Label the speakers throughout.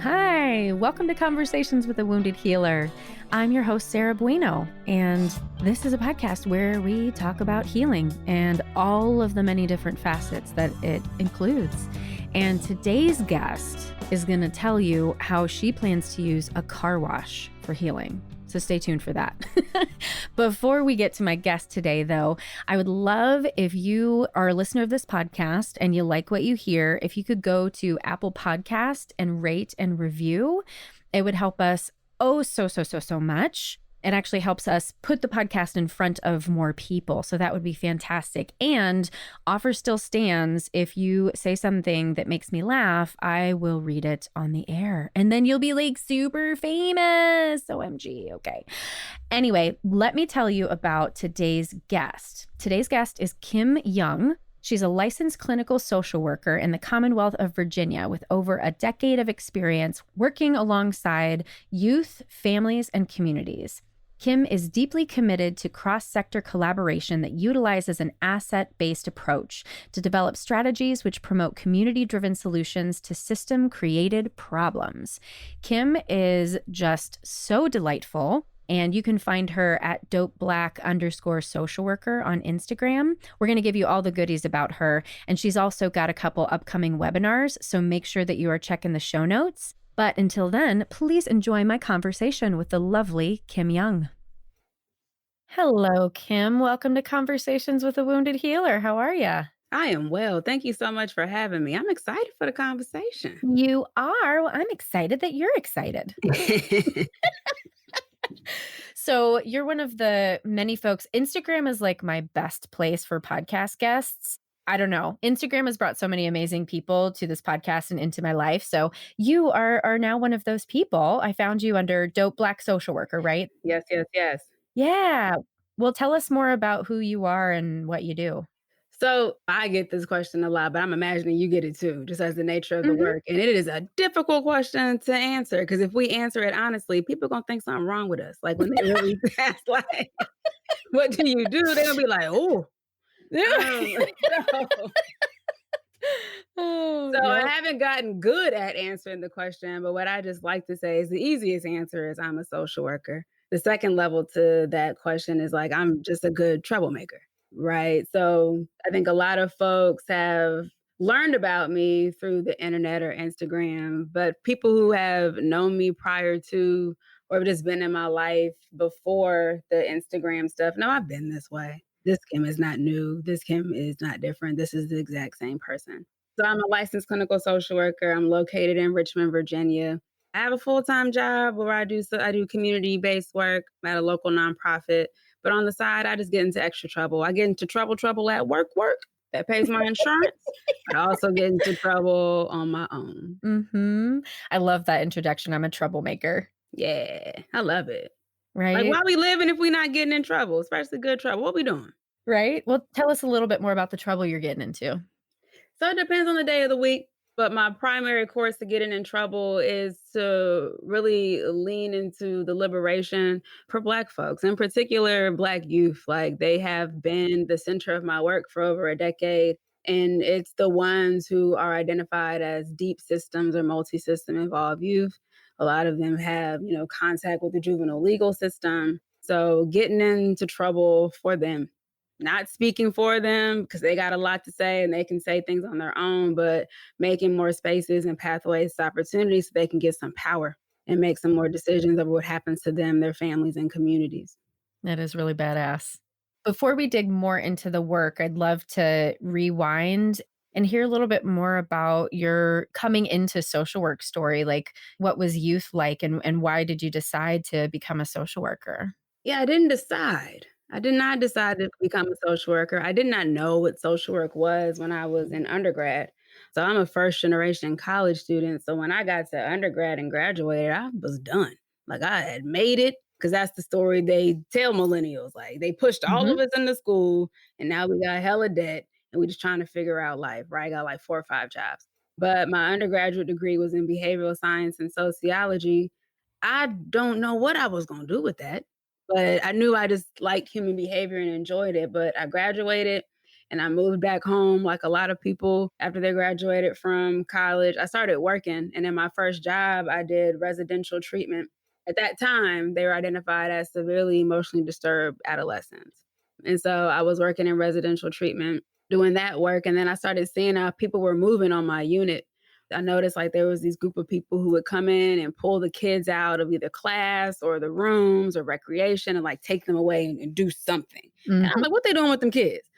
Speaker 1: Hi, welcome to Conversations with a Wounded Healer. I'm your host, Sarah Bueno, and this is a podcast where we talk about healing and all of the many different facets that it includes. And today's guest is going to tell you how she plans to use a car wash for healing. So stay tuned for that. Before we get to my guest today, though, I would love if you are a listener of this podcast and you like what you hear, if you could go to Apple Podcast and rate and review. It would help us so much. It actually helps us put the podcast in front of more people. So that would be fantastic. And offer still stands. If you say something that makes me laugh, I will read it on the air. And then you'll be like super famous. OMG. Okay. Anyway, let me tell you about today's guest. Today's guest is Kim Young. She's a licensed clinical social worker in the Commonwealth of Virginia with over a decade of experience working alongside youth, families, and communities. Kim is deeply committed to cross-sector collaboration that utilizes an asset-based approach to develop strategies which promote community-driven solutions to system-created problems. Kim is just so delightful, and you can find her at @dopeblack_social worker on Instagram. We're going to give you all the goodies about her, and she's also got a couple upcoming webinars, so make sure that you are checking the show notes. But until then, please enjoy my conversation with the lovely Kim Young. Hello, Kim. Welcome to Conversations with a Wounded Healer. How are you?
Speaker 2: I am well. Thank you so much for having me. I'm excited for the conversation.
Speaker 1: You are. Well, I'm excited that you're excited. So you're one of the many folks. Instagram is like my best place for podcast guests. I don't know. Instagram has brought so many amazing people to this podcast and into my life. So you are now one of those people. I found you under Dope Black Social Worker, right?
Speaker 2: Yes.
Speaker 1: Yeah. Well, tell us more about who you are and what you do.
Speaker 2: So I get this question a lot, but I'm imagining you get it too, just as the nature of the work. And it is a difficult question to answer because if we answer it honestly, people are going to think something wrong with us. Like when they really ask, like, what do you do? They're going to be like, oh. So I haven't gotten good at answering the question, but what I just like to say is the easiest answer is I'm a social worker. The second level to that question is like, I'm just a good troublemaker, right? So I think a lot of folks have learned about me through the internet or Instagram, but people who have known me prior to or just been in my life before the Instagram stuff, no, I've been this way. This Kim is not new. This Kim is not different. This is the exact same person. So I'm a licensed clinical social worker. I'm located in Richmond, Virginia. I have a full-time job where I do community-based work at a local nonprofit. But on the side, I just get into extra trouble. I get into trouble at work that pays my insurance. I also get into trouble on my own.
Speaker 1: I love that introduction. I'm a troublemaker.
Speaker 2: Yeah, I love it.
Speaker 1: Right?
Speaker 2: Like, why we living if we not getting in trouble, especially good trouble? What we doing?
Speaker 1: Right? Well, tell us a little bit more about the trouble you're getting into.
Speaker 2: So it depends on the day of the week. But my primary course to getting in trouble is to really lean into the liberation for Black folks, in particular, Black youth. Like they have been the center of my work for over a decade. And it's the ones who are identified as deep systems or multi-system involved youth. A lot of them have, contact with the juvenile legal system. So getting into trouble for them, not speaking for them because they got a lot to say and they can say things on their own, but making more spaces and pathways to opportunities so they can get some power and make some more decisions over what happens to them, their families, and communities.
Speaker 1: That is really badass. Before we dig more into the work, I'd love to rewind and hear a little bit more about your coming into social work story. Like, what was youth like and why did you decide to become a social worker?
Speaker 2: Yeah, I didn't decide. I did not decide to become a social worker. I did not know what social work was when I was in undergrad. So I'm a first generation college student. So when I got to undergrad and graduated, I was done. Like I had made it because that's the story they tell millennials. Like they pushed all of us into school and now we got hella debt and we just trying to figure out life, right? I got like 4 or 5 jobs. But my undergraduate degree was in behavioral science and sociology. I don't know what I was going to do with that. But I knew I just liked human behavior and enjoyed it. But I graduated And I moved back home like a lot of people after they graduated from college. I started working, and in my first job, I did residential treatment. At that time, they were identified as severely emotionally disturbed adolescents. And so I was working in residential treatment doing that work. And then I started seeing how people were moving on my unit. I noticed like there was these group of people who would come in and pull the kids out of either class or the rooms or recreation and like take them away and do something. And I'm
Speaker 1: Mhm.
Speaker 2: like, what they doing with them kids?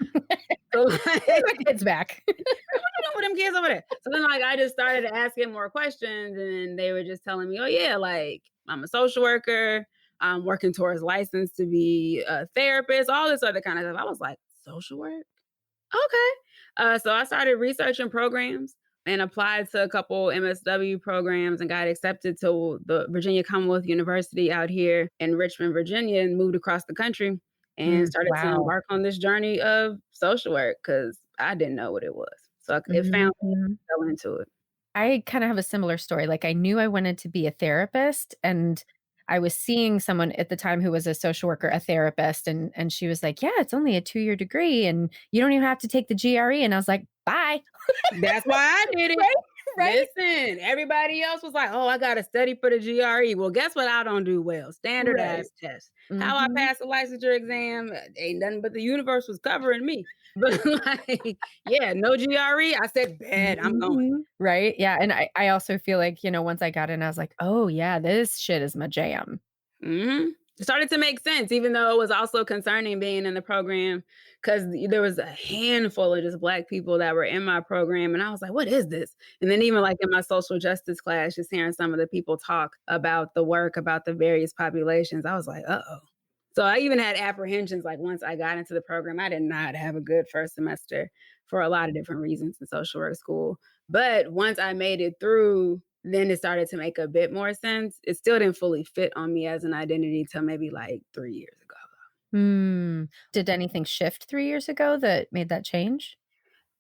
Speaker 2: So like,
Speaker 1: Bring the kids back.
Speaker 2: what you doing with them kids over there? So then like I just started asking more questions and they were just telling me, oh yeah, like I'm a social worker. I'm working towards license to be a therapist, all this other kind of stuff. I was like, social work? Okay. So I started researching programs and applied to a couple MSW programs and got accepted to the Virginia Commonwealth University out here in Richmond, Virginia, and moved across the country and started to
Speaker 1: Wow.
Speaker 2: embark on this journey of social work because I didn't know what it was. So it found me,
Speaker 1: Mhm.
Speaker 2: fell into it.
Speaker 1: I kind of have a similar story. Like I knew I wanted to be a therapist and I was seeing someone at the time who was a social worker, a therapist, and she was like, "Yeah, it's only a 2-year degree and you don't even have to take the GRE." And I was like, "Bye."
Speaker 2: That's why I did it.
Speaker 1: Right? Right?
Speaker 2: Listen, everybody else was like, "Oh, I gotta study for the GRE." Well, guess what? I don't do well.
Speaker 1: Right.
Speaker 2: Standardized tests. How I
Speaker 1: Mhm.
Speaker 2: passed the licensure exam ain't nothing but the universe was covering me. But like, yeah, no GRE. I said, "Bad, I'm going."
Speaker 1: Mhm. Right? Yeah, and I also feel like, once I got in, I was like, "Oh, yeah, this shit is my jam."
Speaker 2: Mhm. It started to make sense, even though it was also concerning being in the program because there was a handful of just Black people that were in my program, and I was like, "What is this?" And then even, like, in my social justice class, just hearing some of the people talk about the work, about the various populations, I was like, "Uh-oh." So I even had apprehensions, like, once I got into the program, I did not have a good first semester for a lot of different reasons in social work school. But once I made it through, then it started to make a bit more sense. It still didn't fully fit on me as an identity till maybe like 3 years ago.
Speaker 1: Hmm. Did anything shift 3 years ago that made that change?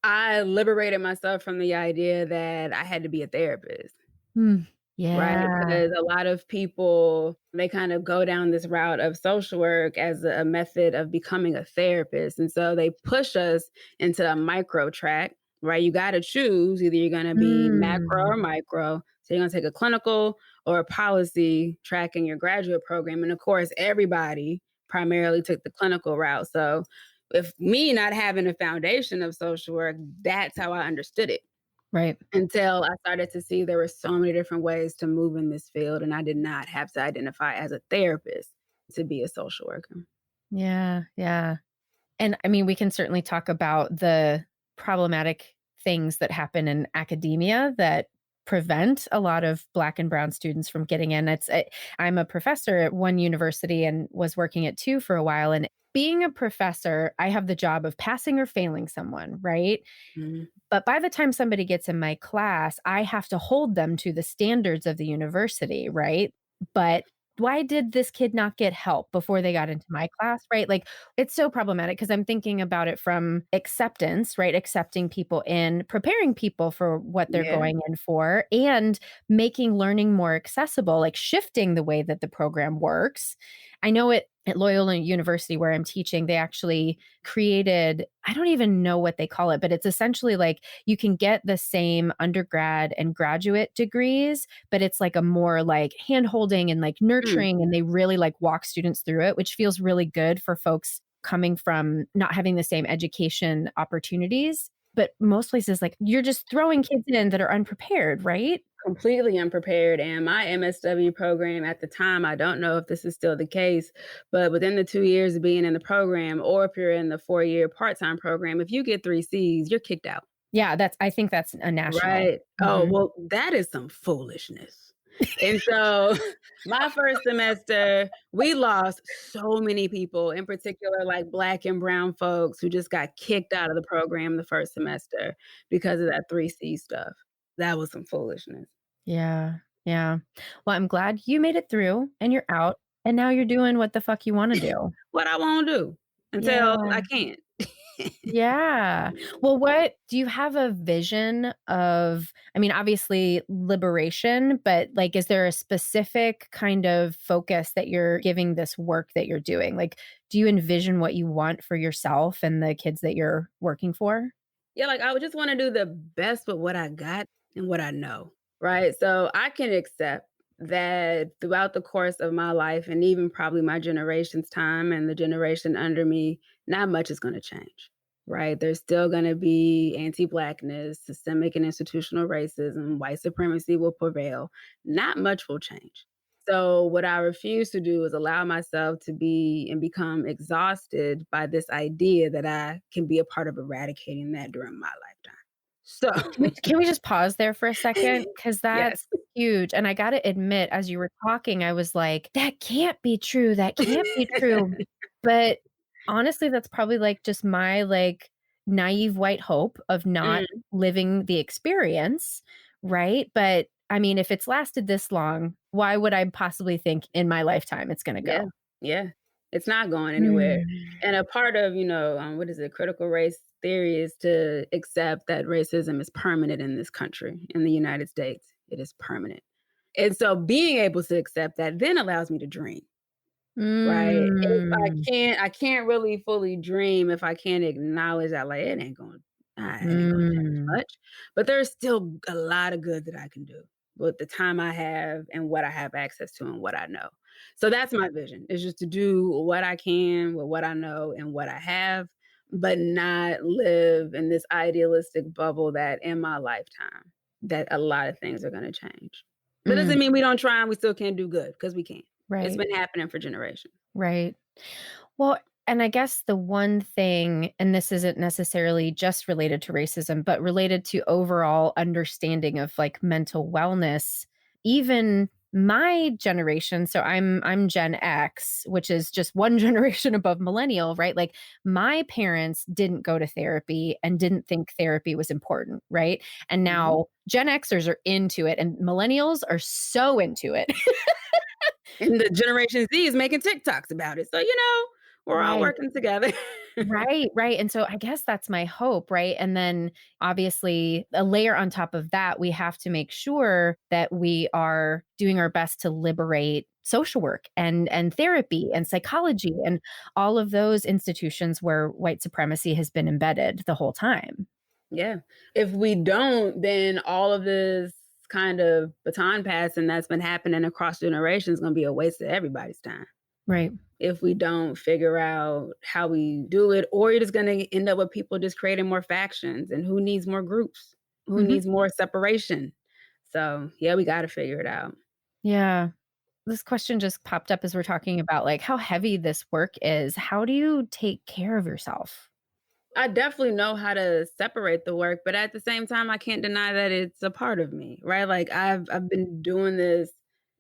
Speaker 2: I liberated myself from the idea that I had to be a therapist.
Speaker 1: Mm.
Speaker 2: Right,
Speaker 1: Yeah.
Speaker 2: because a lot of people, they kind of go down this route of social work as a method of becoming a therapist, and so they push us into a micro track, right? You gotta choose, either you're gonna be macro
Speaker 1: Mm.
Speaker 2: or micro, so you're gonna take a clinical or a policy track in your graduate program, and of course, everybody primarily took the clinical route, so if me not having a foundation of social work, that's how I understood it.
Speaker 1: Right.
Speaker 2: Until I started to see there were so many different ways to move in this field, and I did not have to identify as a therapist to be a social worker.
Speaker 1: Yeah, yeah. And I mean, we can certainly talk about the problematic things that happen in academia that prevent a lot of Black and brown students from getting in. I'm a professor at one university and was working at two for a while. And being a professor, I have the job of passing or failing someone, right?
Speaker 2: Mhm.
Speaker 1: But by the time somebody gets in my class, I have to hold them to the standards of the university, right? But why did this kid not get help before they got into my class, right? Like, it's so problematic because I'm thinking about it from acceptance, right? Accepting people in, preparing people for what they're
Speaker 2: Yeah.
Speaker 1: going in for, and making learning more accessible, like shifting the way that the program works. I know it at Loyola University where I'm teaching, they actually created, I don't even know what they call it, but it's essentially like you can get the same undergrad and graduate degrees, but it's like a more like hand holding and like
Speaker 2: Mm.
Speaker 1: nurturing. And they really like walk students through it, which feels really good for folks coming from not having the same education opportunities. But most places, like you're just throwing kids in that are unprepared, right?
Speaker 2: Completely unprepared, and my MSW program at the time, I don't know if this is still the case, but within the 2 years of being in the program, or if you're in the 4-year part-time program, if you get 3 Cs, you're kicked out.
Speaker 1: Yeah, I think that's a national.
Speaker 2: Right. Oh,
Speaker 1: Mhm.
Speaker 2: well, that is some foolishness. And so my first semester, we lost so many people, in particular, like Black and brown folks who just got kicked out of the program the first semester because of that 3C stuff. That was some foolishness.
Speaker 1: Yeah. Yeah. Well, I'm glad you made it through and you're out and now you're doing what the fuck you wanna do.
Speaker 2: What I won't do until
Speaker 1: Yeah.
Speaker 2: I can't.
Speaker 1: Yeah. Well, what do you have a vision of, I mean, obviously liberation, but like, is there a specific kind of focus that you're giving this work that you're doing? Like, do you envision what you want for yourself and the kids that you're working for?
Speaker 2: Yeah, like I would just want to do the best with what I got and what I know, right? So I can accept that throughout the course of my life and even probably my generation's time and the generation under me, not much is going to change, right? There's still going to be anti Blackness, systemic and institutional racism, white supremacy will prevail. Not much will change. So, what I refuse to do is allow myself to be and become exhausted by this idea that I can be a part of eradicating that during my lifetime. So,
Speaker 1: Can we just pause there for a second? Because
Speaker 2: yes.
Speaker 1: that's huge. And I got to admit, as you were talking, I was like, that can't be true. That can't be true. But honestly, that's probably like just my like naive white hope of not
Speaker 2: Mm,
Speaker 1: living the experience. Right. But I mean, if it's lasted this long, why would I possibly think in my lifetime it's going to
Speaker 2: yeah,
Speaker 1: go?
Speaker 2: yeah. It's not going anywhere.
Speaker 1: Mm.
Speaker 2: And a part of, what is it, critical race theory is to accept that racism is permanent in this country, in the United States. It is permanent. And so being able to accept that then allows me to dream. Right? If
Speaker 1: Mm.
Speaker 2: I can't really fully dream if I can't acknowledge that, like, it ain't gonna change
Speaker 1: Mm.
Speaker 2: much, but there's still a lot of good that I can do with the time I have and what I have access to and what I know. So that's my vision, is just to do what I can with what I know and what I have, but not live in this idealistic bubble that in my lifetime, that a lot of things are gonna change. That
Speaker 1: Mm.
Speaker 2: doesn't mean we don't try and we still can't do good, because we can. It's
Speaker 1: Right.
Speaker 2: been happening for generations.
Speaker 1: Right. Well, and I guess the one thing, and this isn't necessarily just related to racism, but related to overall understanding of like mental wellness, even my generation, so I'm Gen X, which is just one generation above millennial, right? Like my parents didn't go to therapy and didn't think therapy was important, right? And
Speaker 2: Mhm.
Speaker 1: now Gen Xers are into it and millennials are so into it.
Speaker 2: And the Generation Z is making TikToks about it. So, we're all
Speaker 1: Right.
Speaker 2: working together.
Speaker 1: Right, right, and so I guess that's my hope, right? And then obviously a layer on top of that, we have to make sure that we are doing our best to liberate social work and therapy and psychology and all of those institutions where white supremacy has been embedded the whole time.
Speaker 2: Yeah. If we don't, then all of this kind of baton passing that's been happening across generations is gonna be a waste of everybody's time.
Speaker 1: Right.
Speaker 2: If we don't figure out how we do it, or you're just gonna end up with people just creating more factions, and who needs more groups? Who
Speaker 1: Mhm.
Speaker 2: needs more separation? So, yeah, we gotta figure it out.
Speaker 1: Yeah. This question just popped up as we're talking about, like, how heavy this work is. How do you take care of yourself?
Speaker 2: I definitely know how to separate the work, but at the same time, I can't deny that it's a part of me, right? Like I've been doing this,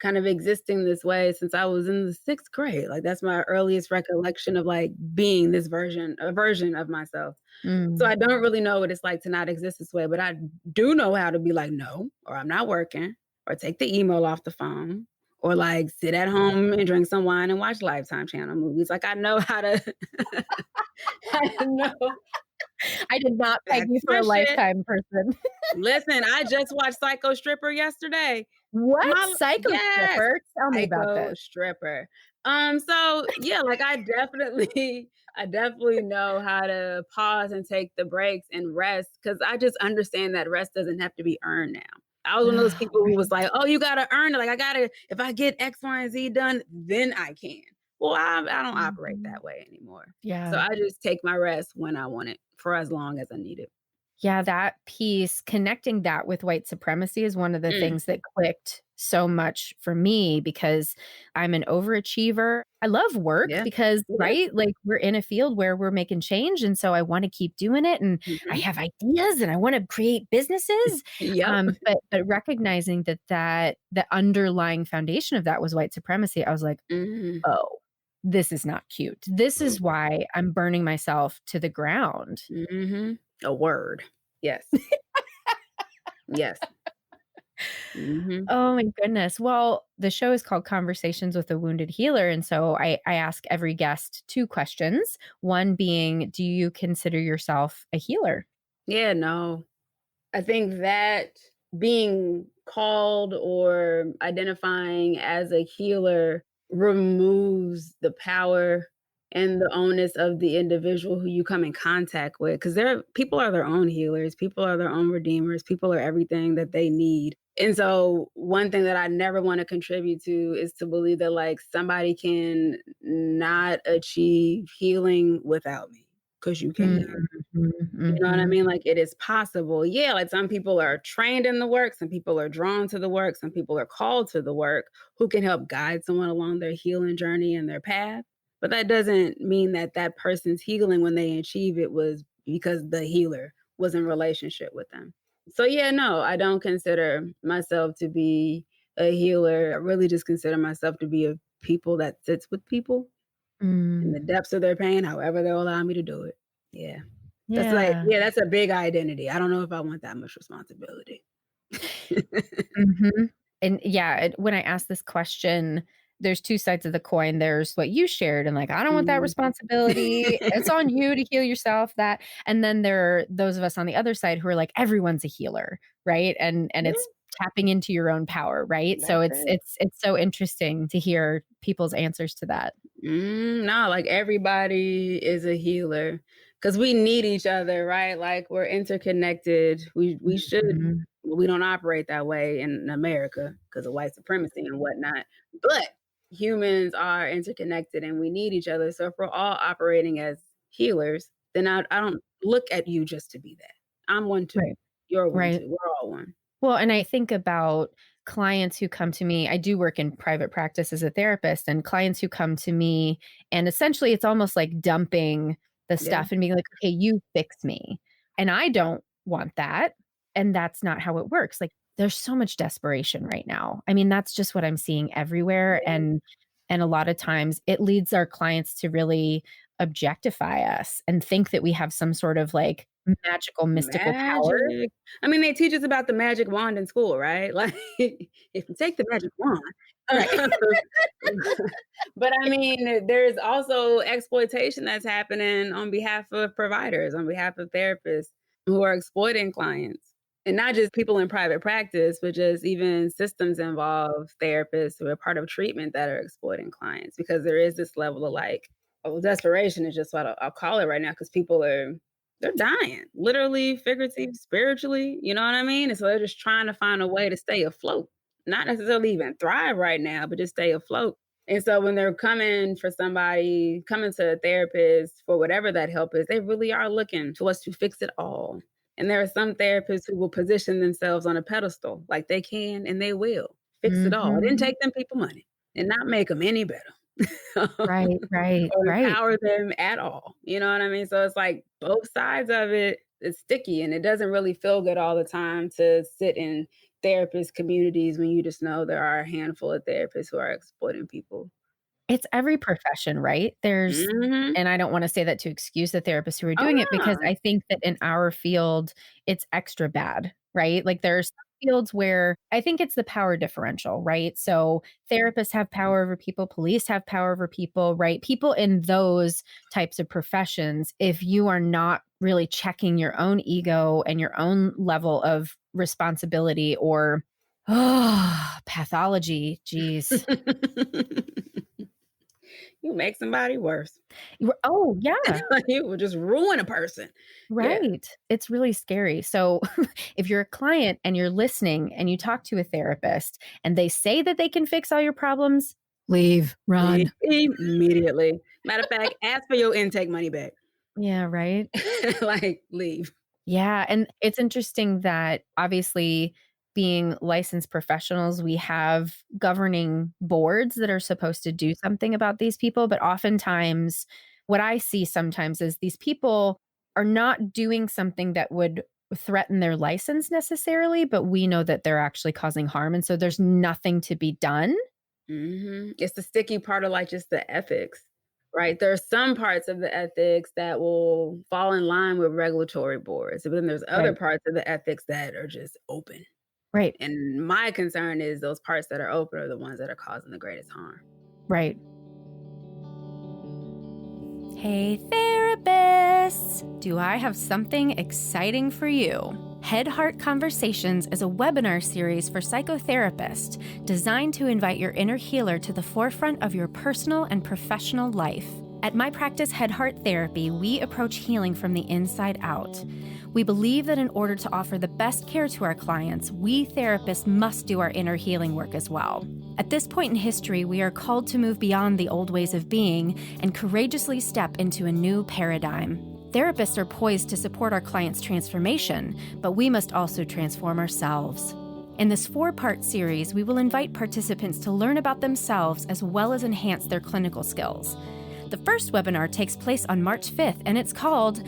Speaker 2: kind of existing this way since I was in the 6th grade. Like that's my earliest recollection of like being a version of myself. So
Speaker 1: Mm.
Speaker 2: I don't really know what it's like to not exist this way, but I do know how to be like, no, or I'm not working, or take the email off the phone, or like sit at home and drink some wine and watch Lifetime channel movies. Like I know how to I know
Speaker 1: I did not peg
Speaker 2: that's
Speaker 1: you for
Speaker 2: my
Speaker 1: a
Speaker 2: shit.
Speaker 1: Lifetime person.
Speaker 2: Listen, I just watched Psycho Stripper yesterday.
Speaker 1: What?
Speaker 2: My
Speaker 1: Psycho
Speaker 2: Yes,
Speaker 1: stripper? Tell me about
Speaker 2: Psycho
Speaker 1: this.
Speaker 2: Stripper. So yeah, like I definitely know how to pause and take the breaks and rest, because I just understand that rest doesn't have to be earned now. I was one of those people who was
Speaker 1: Right.
Speaker 2: like, "Oh, you gotta earn it. Like I gotta, if I get X, Y, and Z done, then I can." Well, I don't operate
Speaker 1: Mhm.
Speaker 2: that way anymore. So
Speaker 1: Yeah.
Speaker 2: I just take my rest when I want it for as long as I need it.
Speaker 1: Yeah, that piece, connecting that with white supremacy is one of the
Speaker 2: Mm,
Speaker 1: things that clicked so much for me because I'm an overachiever. I love work
Speaker 2: yeah,
Speaker 1: because,
Speaker 2: yeah.
Speaker 1: right, like we're in a field where we're making change. And so I want to keep doing it. And I
Speaker 2: Mhm.
Speaker 1: have ideas and I want to create businesses.
Speaker 2: Yep.
Speaker 1: But recognizing that the underlying foundation of that was white supremacy, I was like,
Speaker 2: Mhm.
Speaker 1: oh, this is not cute. This is why I'm burning myself to the ground.
Speaker 2: Mhm. A word. Yes. Yes. Mhm.
Speaker 1: Oh my goodness. Well, the show is called Conversations with a Wounded Healer. And so I ask every guest two questions. One being, do you consider yourself a healer?
Speaker 2: Yeah, no. I think that being called or identifying as a healer removes the power and the onus of the individual who you come in contact with, because there people are their own healers, people are their own redeemers, people are everything that they need. And so one thing that I never want to contribute to is to believe that like somebody can not achieve healing without me, because you
Speaker 1: Mhm,
Speaker 2: can. You know what I
Speaker 1: mhm.
Speaker 2: mean? Like, it is possible. Yeah, like, some people are trained in the work, some people are drawn to the work, some people are called to the work who can help guide someone along their healing journey and their path, but that doesn't mean that that person's healing when they achieve it was because the healer was in relationship with them. So, yeah, no, I don't consider myself to be a healer. I really just consider myself to be a people that sits with people in
Speaker 1: Mm,
Speaker 2: the depths of their pain, however they'll allow me to do it. Yeah. That's like
Speaker 1: yeah.
Speaker 2: yeah, that's a big identity. I don't know if I want that much responsibility.
Speaker 1: Mhm. And yeah, when I ask this question, there's 2 sides of the coin. There's what you shared and like, "I don't want that
Speaker 2: Mhm.
Speaker 1: responsibility. It's on you to heal yourself," that and then there are those of us on the other side who are like, "Everyone's a healer," right? And
Speaker 2: Yeah,
Speaker 1: it's tapping into your own power, right? So
Speaker 2: that's
Speaker 1: it's
Speaker 2: it.
Speaker 1: it's it's so interesting to hear people's answers to that.
Speaker 2: No, like, everybody is a healer because we need each other, right? Like, we're interconnected. We should
Speaker 1: Mhm.
Speaker 2: well, we don't operate that way in America because of white supremacy and whatnot, but humans are interconnected and we need each other, so if we're all operating as healers, then I don't look at you just to be that. I'm one too.
Speaker 1: Right,
Speaker 2: You're one
Speaker 1: right.
Speaker 2: too. We're all one.
Speaker 1: Well, and I think about clients who come to me. I do work in private practice as a therapist, and clients who come to me, and essentially it's almost like dumping the
Speaker 2: Yeah.
Speaker 1: stuff and being like, "Okay, you fix me." And I don't want that, and that's not how it works. Like, there's so much desperation right now. I mean, that's just what I'm seeing everywhere,
Speaker 2: Yeah.
Speaker 1: and a lot of times it leads our clients to really objectify us and think that we have some sort of like magical, mystical power.
Speaker 2: Magic. I mean, they teach us about the magic wand in school, right? Like, if you take the magic wand.
Speaker 1: Right.
Speaker 2: But I mean, there's also exploitation that's happening on behalf of providers, on behalf of therapists who are exploiting clients. And not just people in private practice, but just even systems involve therapists who are part of treatment that are exploiting clients because there is this level of like, oh, desperation is just what I'll call it right now because people are they're dying, literally, figuratively, spiritually, you know what I mean? And so they're just trying to find a way to stay afloat, not necessarily even thrive right now, but just stay afloat. And so when they're coming for somebody, coming to a therapist for whatever that help is, they really are looking to us to fix it all. And there are some therapists who will position themselves on a pedestal like they can and they will fix it all. It didn't
Speaker 1: Mhm.
Speaker 2: take them people money and not make them any better.
Speaker 1: Right, right,
Speaker 2: Or
Speaker 1: right.
Speaker 2: empower them at all. You know what I mean? So it's like both sides of it is sticky and it doesn't really feel good all the time to sit in therapist communities when you just know there are a handful of therapists who are exploiting people.
Speaker 1: It's every profession, right? There's
Speaker 2: Mhm.
Speaker 1: and I don't wanna say that to excuse the therapists who are
Speaker 2: Oh,
Speaker 1: doing it because
Speaker 2: no.
Speaker 1: I think that in our field, it's extra bad, right? Like, there are some fields where I think it's the power differential, right? So, therapists have power over people, police have power over people, right? People in those types of professions, if you are not really checking your own ego and your own level of responsibility or pathology, geez.
Speaker 2: You make somebody worse.
Speaker 1: Oh, yeah,
Speaker 2: You will just ruin a person. Yeah.
Speaker 1: right. It's really scary. So, if you're a client and you're listening and you talk to a therapist and they say that they can fix all your problems, leave,
Speaker 2: Leave
Speaker 1: run.
Speaker 2: immediately. Matter of fact, ask for your intake money back.
Speaker 1: Yeah, right?
Speaker 2: Like, leave.
Speaker 1: Yeah, and it's interesting that obviously being licensed professionals, we have governing boards that are supposed to do something about these people, but oftentimes what I see sometimes is these people are not doing something that would threaten their license necessarily, but we know that they're actually causing harm, and so there's nothing to be done.
Speaker 2: It's the sticky part of, like, just the ethics, right? There are some parts of the ethics that will fall in line with regulatory boards, but then there's other
Speaker 1: Right.
Speaker 2: parts of the ethics that are just open.
Speaker 1: Right.
Speaker 2: And my concern is those parts that are open are the ones that are causing the greatest harm.
Speaker 1: Right. Hey, therapists! Do I have something exciting for you? Head Heart Conversations is a webinar series for psychotherapists designed to invite your inner healer to the forefront of your personal and professional life. At my practice, Head Heart Therapy, we approach healing from the inside out. We believe that in order to offer the best care to our clients, we therapists must do our inner healing work as well. At this point in history, we are called to move beyond the old ways of being and courageously step into a new paradigm. Therapists are poised to support our clients' transformation, but we must also transform ourselves. In this 4-part series, we will invite participants to learn about themselves as well as enhance their clinical skills. The first webinar takes place on March 5th, and it's called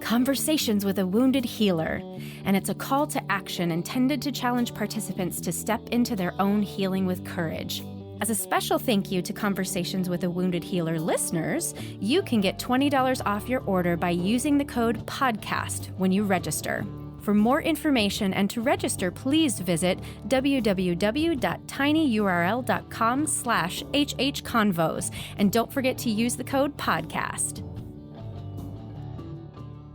Speaker 1: Conversations with a Wounded Healer. And it's a call to action intended to challenge participants to step into their own healing with courage. As a special thank you to Conversations with a Wounded Healer listeners, you can get $20 off your order by using the code PODCAST when you register. For more information and to register, please visit www.tinyurl.com/hhconvos. And don't forget to use the code PODCAST.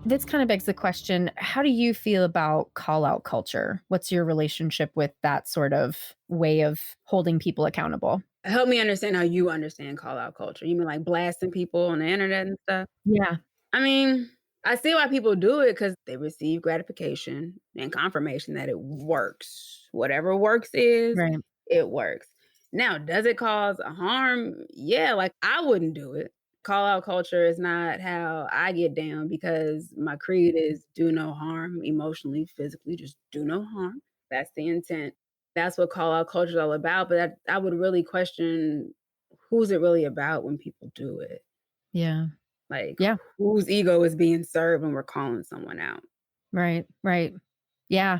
Speaker 1: This kind of begs the question, how do you feel about call-out culture? What's your relationship with that sort of way of holding people accountable?
Speaker 2: Help me understand how you understand call out culture. You mean like blasting people on the internet and stuff?
Speaker 1: Yeah.
Speaker 2: I mean, I see why people do it because they receive gratification and confirmation that it works. Whatever works is,
Speaker 1: Right.
Speaker 2: it works. Now, does it cause a harm? Yeah, like I wouldn't do it. Call out culture is not how I get down because my creed is do no harm emotionally, physically, just do no harm. That's the intent. That's what call out culture is all about. But I would really question who's it really about when people do it?
Speaker 1: Yeah.
Speaker 2: Like,
Speaker 1: Yeah.
Speaker 2: whose ego is being served when we're calling someone out?
Speaker 1: Right. Right. Yeah.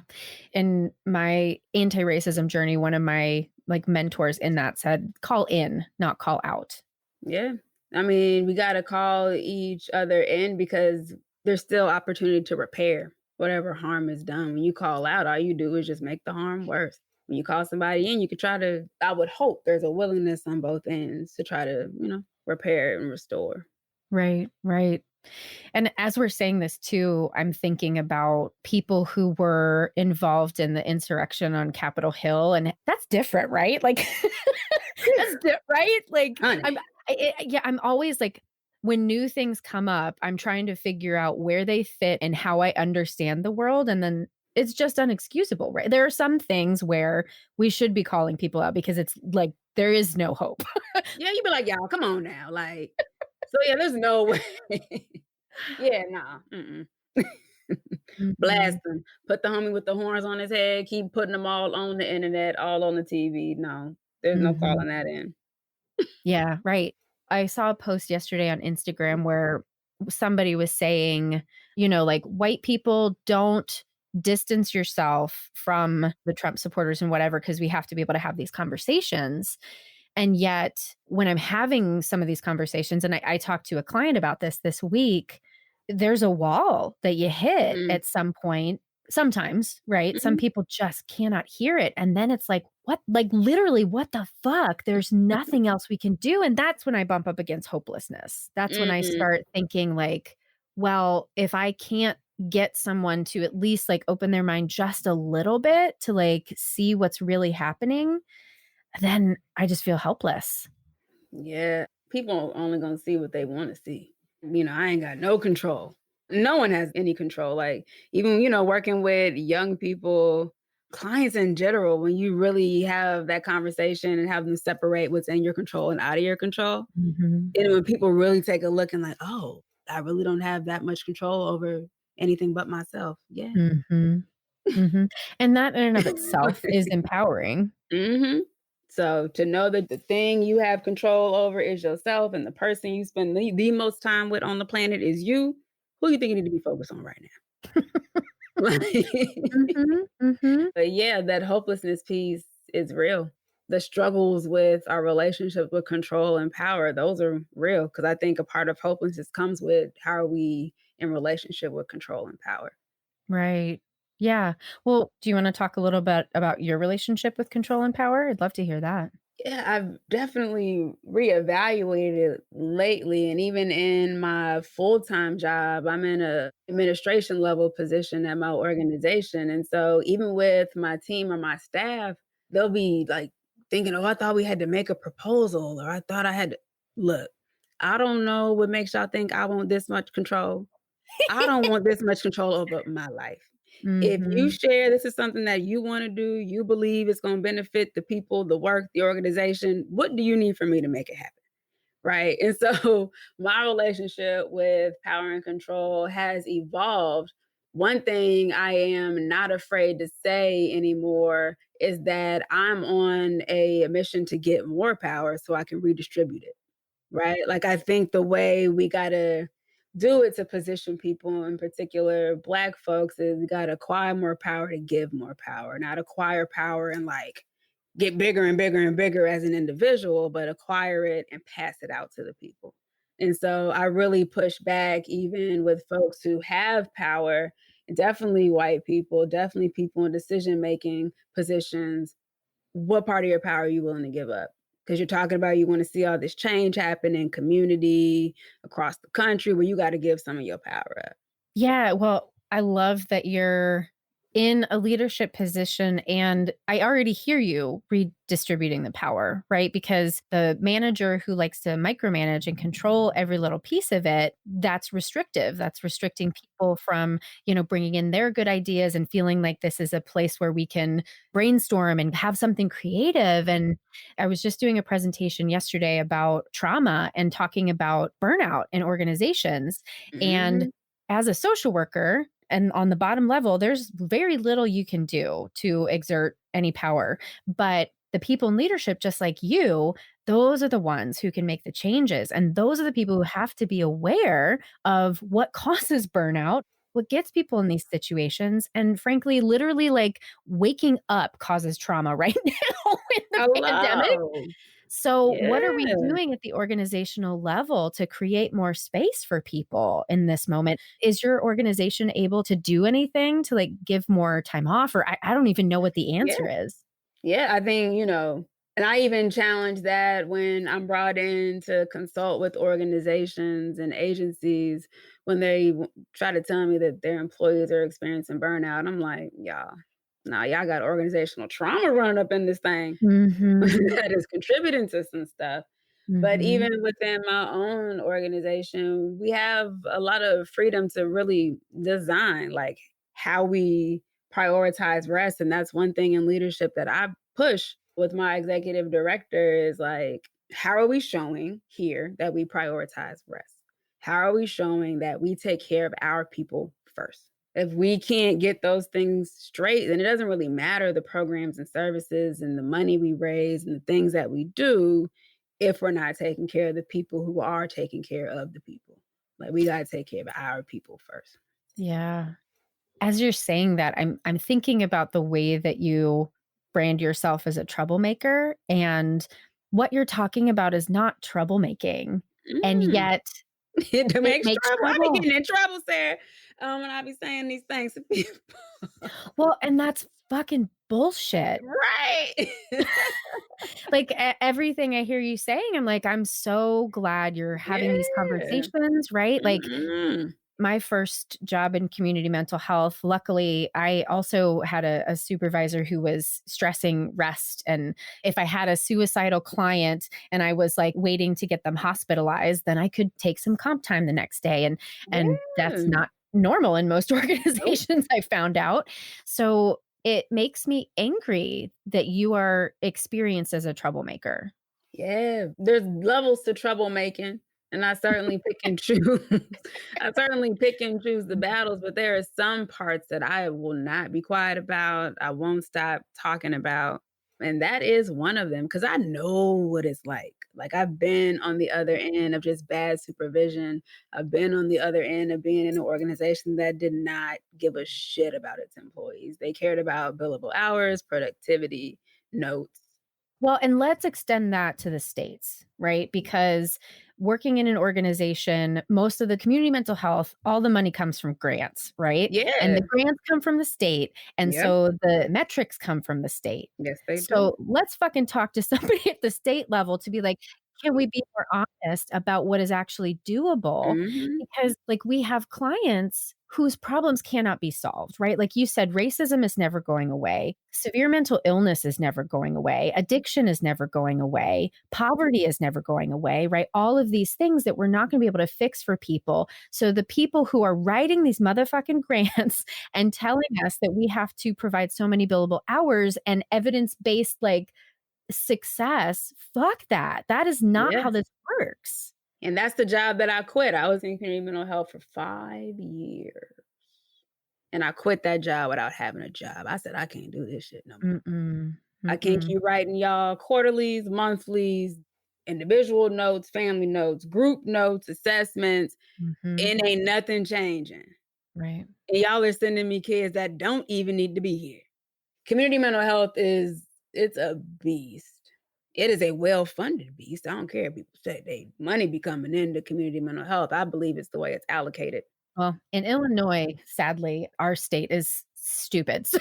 Speaker 1: In my anti-racism journey, one of my mentors in that said, call in, not call out.
Speaker 2: Yeah. I mean, we got to call each other in because there's still opportunity to repair whatever harm is done. When you call out, all you do is just make the harm worse. When you call somebody in, you could try to, I would hope there's a willingness on both ends to try to, repair and restore.
Speaker 1: Right. Right. And as we're saying this too, I'm thinking about people who were involved in the insurrection on Capitol Hill, and that's different, right? Like, right? Like,
Speaker 2: Honey.
Speaker 1: I'm always like, when new things come up, I'm trying to figure out where they fit and how I understand the world, and then it's just unexcusable, right? There are some things where we should be calling people out because it's like there is no hope.
Speaker 2: Yeah, you be like, y'all, come on now. Like, so yeah, there's no way. Yeah, nah. Mm-mm. Blast
Speaker 1: Mhm.
Speaker 2: him. Put the homie with the horns on his head. Keep putting them all on the internet, all on the TV. No, there's no
Speaker 1: Mhm.
Speaker 2: calling that in.
Speaker 1: Yeah, right. I saw a post yesterday on Instagram where somebody was saying, like white people don't distance yourself from the Trump supporters and whatever, because we have to be able to have these conversations. And yet, when I'm having some of these conversations, and I talked to a client about this week, there's a wall that you hit
Speaker 2: Mm,
Speaker 1: at some point, sometimes, right? Some
Speaker 2: mhm,
Speaker 1: people just cannot hear it. And then it's like, what? Like, literally, what the fuck? There's nothing else we can do. And that's when I bump up against hopelessness. That's when I
Speaker 2: mhm.
Speaker 1: start thinking, like, well, if I can't get someone to at least open their mind just a little bit to see what's really happening, then I just feel helpless.
Speaker 2: Yeah, people are only gonna see what they want to see. I ain't got no control. No one has any control. Like even working with young people, clients in general. When you really have that conversation and have them separate what's in your control and out of your control,
Speaker 1: Mhm.
Speaker 2: and when people really take a look and like, oh, I really don't have that much control over anything but myself. Yeah.
Speaker 1: Mhm. Mhm. And that in and of itself is empowering.
Speaker 2: hmm So to know that the thing you have control over is yourself and the person you spend the most time with on the planet is you, who you think you need to be focused on right now?
Speaker 1: Mhm. Mhm.
Speaker 2: But yeah, that hopelessness piece is real. The struggles with our relationship with control and power, those are real. Because I think a part of hopelessness comes with how are we in relationship with control and power.
Speaker 1: Right. Yeah. Well, do you want to talk a little bit about your relationship with control and power? I'd love to hear that.
Speaker 2: Yeah, I've definitely reevaluated lately, and even in my full-time job, I'm in a administration level position at my organization, and so even with my team or my staff, they'll be like thinking, "Oh, I thought we had to make a proposal," or "I thought I had to." Look, I don't know what makes y'all think I want this much control. I don't want this much control over my life. If you
Speaker 1: Mhm.
Speaker 2: share this is something that you wanna do, you believe it's gonna benefit the people, the work, the organization, what do you need from me to make it happen? Right? And so my relationship with power and control has evolved. One thing I am not afraid to say anymore is that I'm on a mission to get more power so I can redistribute it. Right? Like, I think the way we gotta do it to position people, in particular Black folks, is we gotta acquire more power to give more power, not acquire power and, like, get bigger and bigger and bigger as an individual, but acquire it and pass it out to the people. And so I really push back even with folks who have power, definitely white people, definitely people in decision-making positions. What part of your power are you willing to give up? Because you're talking about you want to see all this change happen in community across the country where you got to give some of your power up.
Speaker 1: Yeah, well, I love that you're in a leadership position and I already hear you redistributing the power, right? Because the manager who likes to micromanage and control every little piece of it, that's restrictive. That's restricting people from, bringing in their good ideas and feeling like this is a place where we can brainstorm and have something creative. And I was just doing a presentation yesterday about trauma and talking about burnout in organizations. And
Speaker 2: Mhm.
Speaker 1: as a social worker and on the bottom level, there's very little you can do to exert any power. But the people in leadership, just like you, those are the ones who can make the changes. And those are the people who have to be aware of what causes burnout, what gets people in these situations. And frankly, literally, like waking up causes trauma right now in the pandemic.
Speaker 2: Hello.
Speaker 1: So, what are we
Speaker 2: Yeah.
Speaker 1: doing at the organizational level to create more space for people in this moment? Is your organization able to do anything to like give more time off? Or I don't even know what the
Speaker 2: Yeah.
Speaker 1: answer is.
Speaker 2: Yeah. I think, and I even challenge that when I'm brought in to consult with organizations and agencies when they try to tell me that their employees are experiencing burnout. I'm like, y'all, nah, y'all got organizational trauma running up in this thing.
Speaker 1: Hmm.
Speaker 2: That is contributing to some stuff. But
Speaker 1: Hmm.
Speaker 2: even within my own organization, we have a lot of freedom to really design like how we prioritize rest. And that's one thing in leadership that I push with my executive director is like, how are we showing here that we prioritize rest? How are we showing that we take care of our people first? If we can't get those things straight, then it doesn't really matter the programs and services and the money we raise and the things that we do if we're not taking care of the people who are taking care of the people. Like we got to take care of our people first.
Speaker 1: Yeah. As you're saying that, I'm thinking about the way that you brand yourself as a troublemaker, and what you're talking about is not troublemaking. And
Speaker 2: Mm.
Speaker 1: yet
Speaker 2: To
Speaker 1: it
Speaker 2: make
Speaker 1: makes
Speaker 2: trouble. I be
Speaker 1: trouble.
Speaker 2: getting in trouble, Sarah, when I be saying these things to people.
Speaker 1: Well, and that's fucking bullshit.
Speaker 2: Right.
Speaker 1: Like, everything I hear you saying, I'm like, I'm so glad you're having these
Speaker 2: Yeah.
Speaker 1: conversations, right? Like,
Speaker 2: Mhm.
Speaker 1: my first job in community mental health, luckily, I also had a supervisor who was stressing rest. And if I had a suicidal client and I was like waiting to get them hospitalized, then I could take some comp time the next day. And that's
Speaker 2: Yeah.
Speaker 1: not normal in most
Speaker 2: Nope.
Speaker 1: organizations, I found out. So it makes me angry that you are experienced as a troublemaker.
Speaker 2: Yeah, there's levels to troublemaking, and I certainly pick and choose. I certainly pick and choose the battles, but there are some parts that I will not be quiet about. I won't stop talking about, and that is one of them because I know what it's like. Like I've been on the other end of just bad supervision. I've been on the other end of being in an organization that did not give a shit about its employees. They cared about billable hours, productivity, notes.
Speaker 1: Well, and let's extend that to the states, right? Because working in an organization, most of the community mental health, all the money comes from grants, right? And
Speaker 2: Yeah.
Speaker 1: the grants come from the state. And
Speaker 2: Yep.
Speaker 1: so the metrics come from the state.
Speaker 2: Yes, they do.
Speaker 1: So let's fucking talk to somebody at the state level to be like, can we be more honest about what is actually doable?
Speaker 2: Mhm.
Speaker 1: Because, like, we have clients whose problems cannot be solved, right? Like you said, racism is never going away. Severe mental illness is never going away. Addiction is never going away. Poverty is never going away, right? All of these things that we're not going to be able to fix for people. So the people who are writing these motherfucking grants and telling us that we have to provide so many billable hours and evidence-based, like, success, fuck that. That is not
Speaker 2: Yeah.
Speaker 1: how this works.
Speaker 2: And that's the job that I quit. I was in community mental health for 5 years, and I quit that job without having a job. I said, "I can't do this shit no more.
Speaker 1: Mm-mm.
Speaker 2: I can't
Speaker 1: Mm-mm.
Speaker 2: keep writing y'all quarterlies, monthlies, individual notes, family notes, group notes, assessments,
Speaker 1: Mhm.
Speaker 2: and ain't nothing changing.
Speaker 1: Right.
Speaker 2: And y'all are sending me kids that don't even need to be here." Community mental health it's a beast. It is a well-funded beast. I don't care if people say they money be coming into community mental health. I believe it's the way it's allocated.
Speaker 1: Well, in Illinois, sadly, our state is stupid. So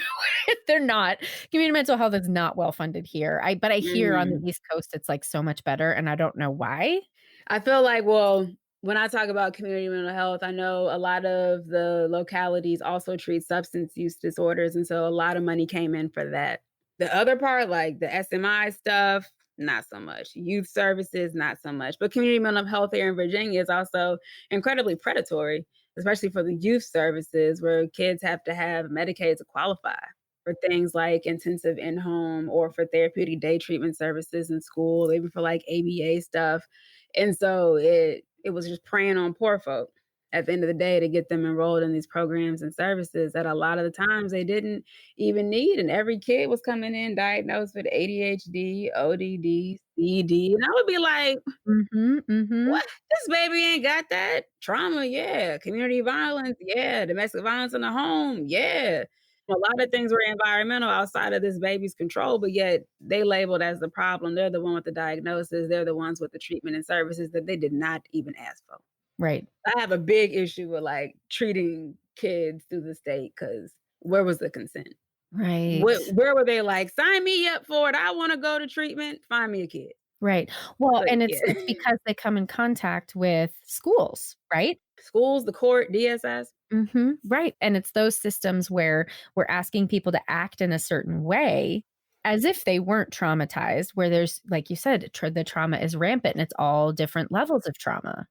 Speaker 1: they're not community mental health is not well funded here. But I hear on the
Speaker 2: Mm.
Speaker 1: East Coast it's like so much better and I don't know why.
Speaker 2: I feel like, well, when I talk about community mental health, I know a lot of the localities also treat substance use disorders, and so a lot of money came in for that. The other part, like the SMI stuff, not so much. Youth services, not so much. But community mental health here in Virginia is also incredibly predatory, especially for the youth services where kids have to have Medicaid to qualify for things like intensive in-home or for therapeutic day treatment services in school, even for like ABA stuff. And so it was just preying on poor folk at the end of the day to get them enrolled in these programs and services that a lot of the times they didn't even need. And every kid was coming in diagnosed with ADHD, ODD, CD. And I would be like,
Speaker 1: Mhm. Mhm.
Speaker 2: what? This baby ain't got that trauma. Yeah. Community violence. Yeah. Domestic violence in the home. Yeah. A lot of things were environmental outside of this baby's control, but yet they labeled as the problem. They're the one with the diagnosis. They're the ones with the treatment and services that they did not even ask for.
Speaker 1: Right.
Speaker 2: I have a big issue with like treating kids through the state because where was the consent?
Speaker 1: Right.
Speaker 2: Where were they like, sign me up for it? I want to go to treatment. Find me a kid.
Speaker 1: Right. Well,
Speaker 2: But
Speaker 1: and
Speaker 2: yeah,
Speaker 1: it's because they come in contact with schools, right?
Speaker 2: schools, the court, DSS.
Speaker 1: Mhm. Right, and it's those systems where we're asking people to act in a certain way as if they weren't traumatized, where there's, like you said, the trauma is rampant and it's all different levels of trauma.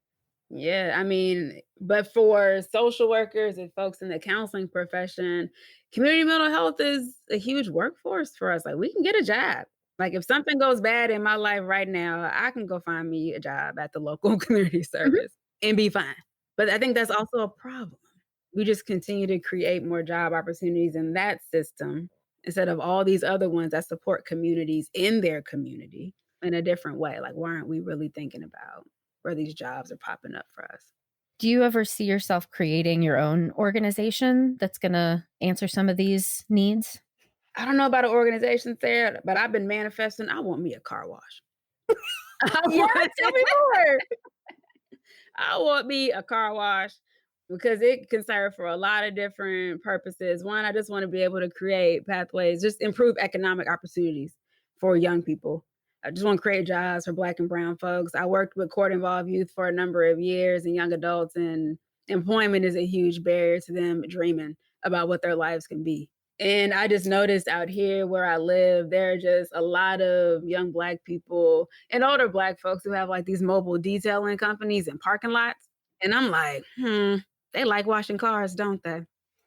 Speaker 2: Yeah, I mean, but for social workers and folks in the counseling profession, community mental health is a huge workforce for us. Like, we can get a job. Like, if something goes bad in my life right now, I can go find me a job at the local community
Speaker 1: Mhm.
Speaker 2: service and be fine. But I think that's also a problem. We just continue to create more job opportunities in that system instead of all these other ones that support communities in their community in a different way. Like, why aren't we really thinking about where these jobs are popping up for us?
Speaker 1: Do you ever see yourself creating your own organization that's gonna answer some of these needs?
Speaker 2: I don't know about an organization there, but I've been manifesting. I want me a car wash. I
Speaker 1: Yeah,
Speaker 2: want
Speaker 1: tell me more.
Speaker 2: I want me a car wash because it can serve for a lot of different purposes. One, I just want to be able to create pathways, just improve economic opportunities for young people. I just want to create jobs for Black and Brown folks. I worked with court involved youth for a number of years and young adults, and employment is a huge barrier to them dreaming about what their lives can be. And I just noticed out here where I live, there are just a lot of young Black people and older Black folks who have like these mobile detailing companies and parking lots. And I'm like, they like washing cars, don't they?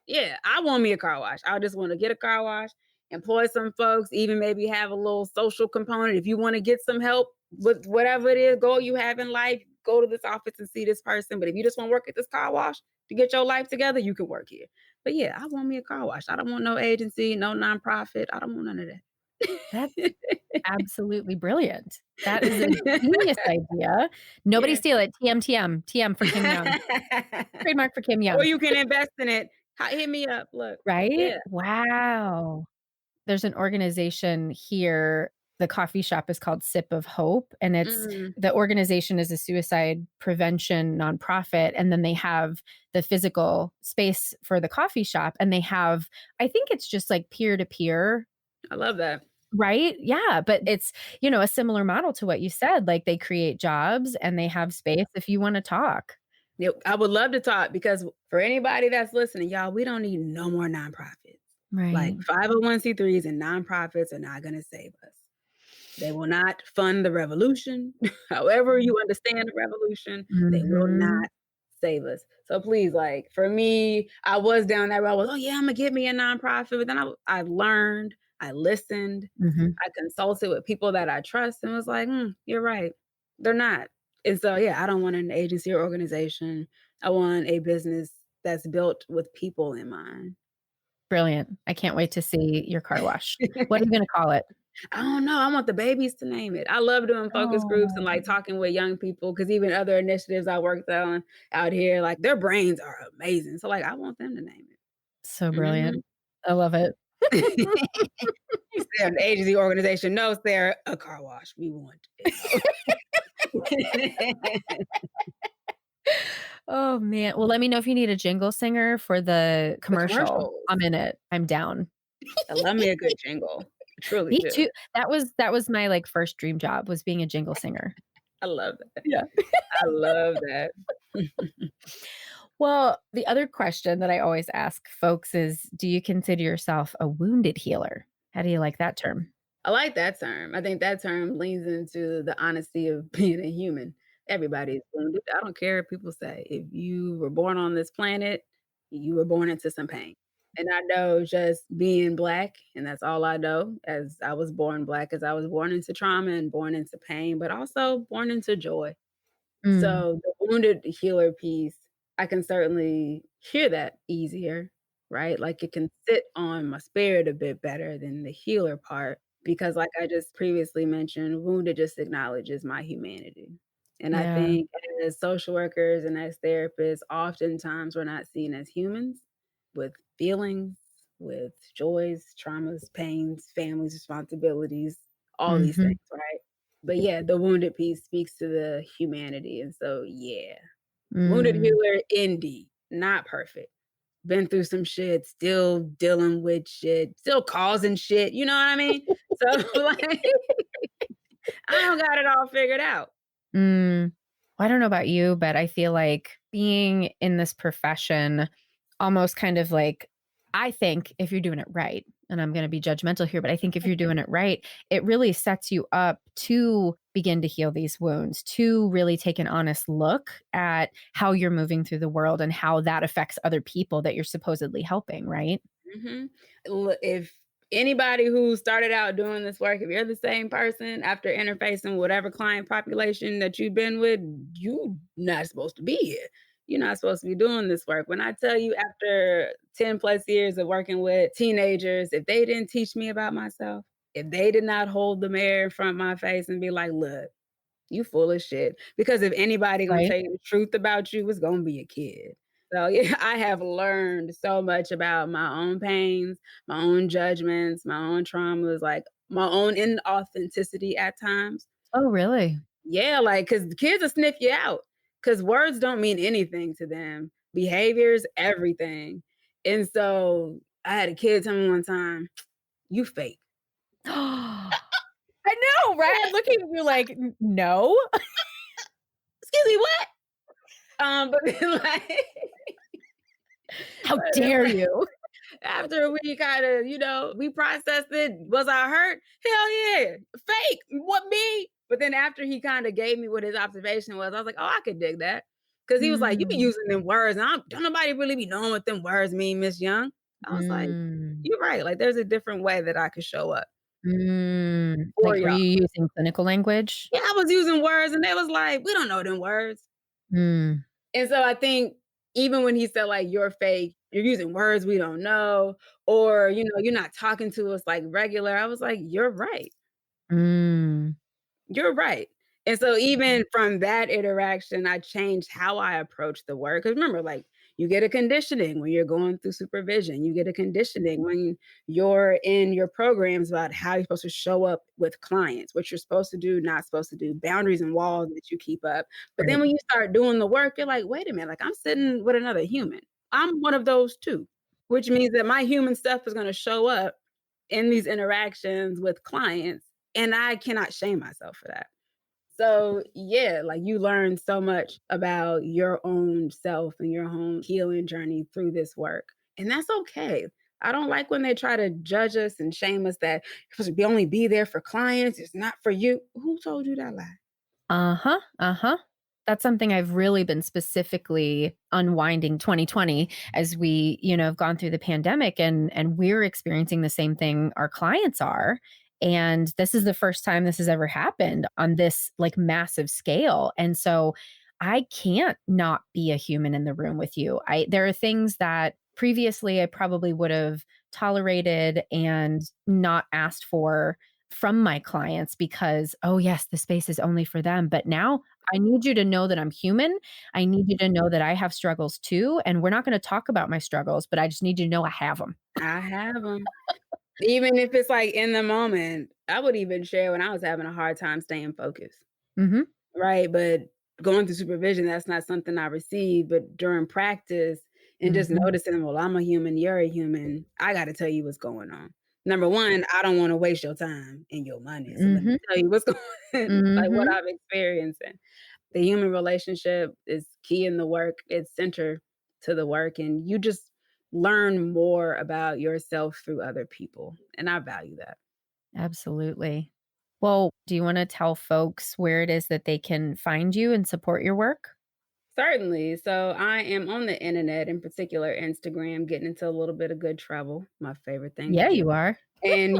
Speaker 2: Yeah, I want me a car wash. I just want to get a car wash, employ some folks, even maybe have a little social component. If you want to get some help with whatever it is goal you have in life, go to this office and see this person. But if you just want to work at this car wash to get your life together, you can work here. But yeah, I want me a car wash. I don't want no agency, no nonprofit. I don't want none of
Speaker 1: That's
Speaker 2: that.
Speaker 1: absolutely brilliant. That is a genius idea. Nobody
Speaker 2: Yeah.
Speaker 1: steal it. TM, TM, TM for Kim Young. Trademark for Kim
Speaker 2: Or
Speaker 1: Young.
Speaker 2: you can invest in it. Hit me up. Look.
Speaker 1: Right?
Speaker 2: Yeah.
Speaker 1: Wow. There's an organization here. the coffee shop is called Sip of Hope, and
Speaker 2: Mm,
Speaker 1: the organization is a suicide prevention nonprofit, and then they have the physical space for the coffee shop, and they have, I think it's just like peer to peer.
Speaker 2: I love that.
Speaker 1: Right? Yeah, but it's, a similar model to what you said, like they create jobs and they have space if you wanna talk.
Speaker 2: Yep, I would love to talk because for anybody that's listening, y'all, we don't need no more nonprofits. Like
Speaker 1: Right.
Speaker 2: 501(c)(3)s and nonprofits are not gonna save us. They will not fund the revolution. However you understand the revolution, they will
Speaker 1: Mhm.
Speaker 2: not save us. So please, like for me, I was down that road. Oh yeah, I'm gonna get me a nonprofit. But then I learned, I listened,
Speaker 1: Mhm.
Speaker 2: I consulted with people that I trust, and was like, you're right. They're not. And so yeah, I don't want an agency or organization. I want a business that's built with people in mind.
Speaker 1: Brilliant. I can't wait to see your car wash. What are you gonna call it?
Speaker 2: I don't know. I want the babies to name it. I love doing focus groups and
Speaker 1: Oh,
Speaker 2: like talking with young people because even other initiatives I worked on out here, like their brains are amazing. So like I want them to name
Speaker 1: so
Speaker 2: it.
Speaker 1: brilliant. I love it.
Speaker 2: Mhm. You said an agency organization. No, Sarah, a car wash. We want it.
Speaker 1: Oh, man. Well, let me know if you need a jingle singer for the
Speaker 2: The
Speaker 1: commercial.
Speaker 2: commercials.
Speaker 1: I'm in it. I'm down.
Speaker 2: I love me a good jingle. I truly
Speaker 1: Me
Speaker 2: do.
Speaker 1: too. That was my, like, first dream job was being a jingle singer.
Speaker 2: I love that.
Speaker 1: Yeah.
Speaker 2: I love that.
Speaker 1: Well, the other question that I always ask folks is, do you consider yourself a wounded healer? How do you like that term?
Speaker 2: I like that term. I think that term leans into the honesty of being a human. Everybody is wounded. I don't care what people say. If you were born on this planet, you were born into some pain. And I know just being Black, and that's all I know, as I was born Black, as I was born into trauma and born into pain, but also born into joy.
Speaker 1: Mm,
Speaker 2: So the wounded healer piece, I can certainly hear that easier, right? Like it can sit on my spirit a bit better than the healer part because like I just previously mentioned, wounded just acknowledges my humanity. And I
Speaker 1: yeah.
Speaker 2: think as social workers and as therapists, oftentimes we're not seen as humans with feelings, with joys, traumas, pains, families, responsibilities, all these
Speaker 1: Mhm.
Speaker 2: things, right? But yeah, the wounded piece speaks to the humanity, and so, yeah. Wounded
Speaker 1: Mm.
Speaker 2: healer, indie, not perfect. Been through some shit, still dealing with shit, still causing shit, you know what I mean? So, like, I don't got it all figured out.
Speaker 1: Mm. I don't know about you, but I feel like being in this profession almost kind of like, I think if you're doing it right, and I'm going to be judgmental here, but I think if you're doing it right, it really sets you up to begin to heal these wounds, to really take an honest look at how you're moving through the world and how that affects other people that you're supposedly helping, right?
Speaker 2: Mhm. If anybody who started out doing this work, if you're the same person after interfacing whatever client population that you've been with, you not supposed to be here. You're not supposed to be doing this work. When I tell you after 10 plus years of working with teenagers, if they didn't teach me about myself, if they did not hold the mirror in front of my face and be like, look, you full of shit. Because if anybody gonna
Speaker 1: Right.
Speaker 2: tell you the truth about you, it's gonna be a kid. So yeah, I have learned so much about my own pains, my own judgments, my own traumas, like my own inauthenticity at times.
Speaker 1: Oh, really?
Speaker 2: Yeah, like because the kids will sniff you out because words don't mean anything to them. Behaviors, everything. And so I had a kid tell me one time, you fake.
Speaker 1: I know, right? I'm looking at you like, No.
Speaker 2: Excuse me, what? But then like,
Speaker 1: How
Speaker 2: but then,
Speaker 1: dare
Speaker 2: like
Speaker 1: you?
Speaker 2: after we kinda, we processed it, was I hurt? Hell yeah. Fake. What, me? But then after he kinda gave me what his observation was, I was like, "Oh, I could dig that." Because he was like, "You be
Speaker 1: Mm.
Speaker 2: using them words, and don't nobody really be knowing what them words mean, Miss Young." I was like,
Speaker 1: Mm.
Speaker 2: "You're right, like, there's a different way that I could show up
Speaker 1: Mm.
Speaker 2: for
Speaker 1: Like, were
Speaker 2: y'all."
Speaker 1: you using clinical language?
Speaker 2: Yeah, I was using words, and they was like, "We don't know them words."
Speaker 1: Mm.
Speaker 2: And so I think even when he said, like, "You're fake, you're using words we don't know," or, "You're not talking to us like regular," I was like, "You're right.
Speaker 1: Mm.
Speaker 2: You're right." And so even from that interaction, I changed how I approach the work. Because remember, like, You get a conditioning when you're going through supervision. You get a conditioning when you're in your programs about how you're supposed to show up with clients, what you're supposed to do, not supposed to do, boundaries and walls that you keep up. But then
Speaker 1: Right.
Speaker 2: when you start doing the work, you're like, wait a minute, like I'm sitting with another human. I'm one of those too, which means that my human stuff is going to show up in these interactions with clients, and I cannot shame myself for that. So, yeah, like you learn so much about your own self and your own healing journey through this work. And that's okay. I don't like when they try to judge us and shame us that you're supposed to only be there for clients. It's not for you. Who told you that lie?
Speaker 1: Uh-huh, uh-huh. That's something I've really been specifically unwinding 2020 as we, have gone through the pandemic and we're experiencing the same thing our clients are. And this is the first time this has ever happened on this like massive scale. And so I can't not be a human in the room with you. There are things that previously I probably would have tolerated and not asked for from my clients because, oh, yes, the space is only for them. But now I need you to know that I'm human. I need you to know that I have struggles too. And we're not going to talk about my struggles, but I just need you to know I have them.
Speaker 2: I have them. Even if it's like in the moment, I would even share when I was having a hard time staying focused.
Speaker 1: Hmm.
Speaker 2: Right, but going through supervision, that's not something I received, but during practice and just
Speaker 1: Hmm.
Speaker 2: noticing, well, I'm a human, you're a human, I gotta tell you what's going on. Number 1, I don't wanna waste your time and your money, so let me
Speaker 1: Hmm.
Speaker 2: tell you what's going on, like, what
Speaker 1: Hmm.
Speaker 2: I'm experiencing. The human relationship is key in the work, it's center to the work, and you just learn more about yourself through other people, and I value that.
Speaker 1: Absolutely. Well, do you want to tell folks where it is that they can find you and support your work?
Speaker 2: Certainly. So I am on the internet, in particular Instagram, getting into a little bit of good trouble, my favorite thing to
Speaker 1: Yeah,
Speaker 2: do.
Speaker 1: you are.
Speaker 2: And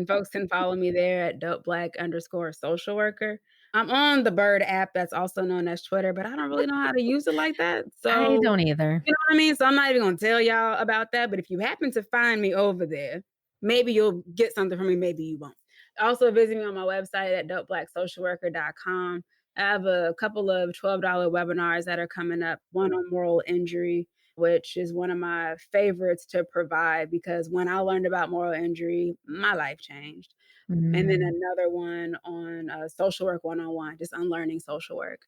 Speaker 2: folks can follow me there at dope black underscore social worker. I'm on the Bird app that's also known as Twitter, but I don't really know how to use it like that.
Speaker 1: I
Speaker 2: So
Speaker 1: don't either.
Speaker 2: you know what I mean? So I'm not even gonna tell y'all about that, but if you happen to find me over there, maybe you'll get something from me, maybe you won't. Also visit me on my website at dopeblacksocialworker.com. I have a couple of $12 webinars that are coming up, one on moral injury, which is one of my favorites to provide because when I learned about moral injury, my life changed. And then
Speaker 1: Mm.
Speaker 2: another one on social work 101, just unlearning social work.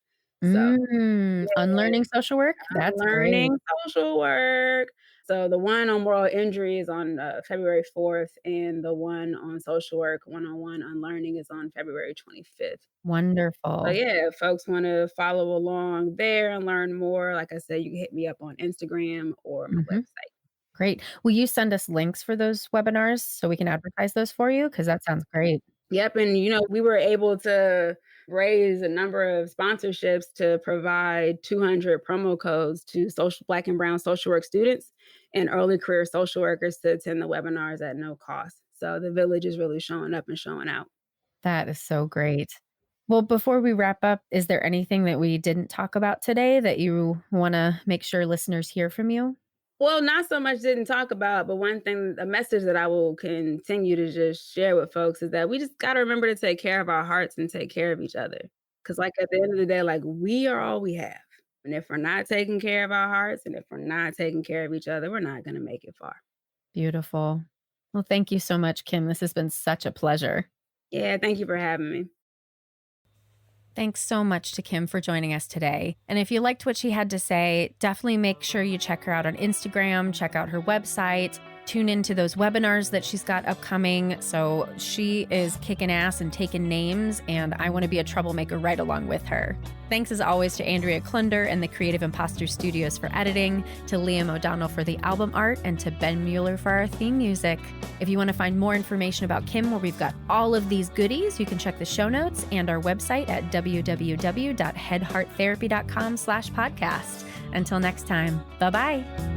Speaker 2: So yeah,
Speaker 1: Unlearning social work? That's great.
Speaker 2: learning social work. So the one on moral injury is on February 4th, and the one on social work 101 unlearning is on February 25th. So
Speaker 1: Wonderful.
Speaker 2: yeah, if folks want to follow along there and learn more, like I said, you can hit me up on Instagram or my
Speaker 1: Mhm.
Speaker 2: website.
Speaker 1: Great. Will you send us links for those webinars so we can advertise those for you? Because that sounds great.
Speaker 2: Yep, and we were able to raise a number of sponsorships to provide 200 promo codes to social Black and brown social work students and early career social workers to attend the webinars at no cost. So the village is really showing up and showing out.
Speaker 1: That is so great. Well, before we wrap up, is there anything that we didn't talk about today that you want to make sure listeners hear from you?
Speaker 2: Well, not so much didn't talk about, but one thing, a message that I will continue to just share with folks is that we just got to remember to take care of our hearts and take care of each other. Because, like, at the end of the day, like, we are all we have. And if we're not taking care of our hearts and if we're not taking care of each other, we're not going to make it far.
Speaker 1: Beautiful. Well, thank you so much, Kim. This has been such a pleasure.
Speaker 2: Yeah, thank you for having me.
Speaker 1: Thanks so much to Kim for joining us today. And if you liked what she had to say, definitely make sure you check her out on Instagram, check out her website, tune into those webinars that she's got upcoming. So she is kicking ass and taking names, and I want to be a troublemaker right along with her. Thanks as always to Andrea Klunder and the Creative Imposter Studios for editing, to Liam O'Donnell for the album art, and to Ben Mueller for our theme music. If you want to find more information about Kim, where we've got all of these goodies, you can check the show notes and our website at www.headhearttherapy.com/podcast. Until next time, bye-bye.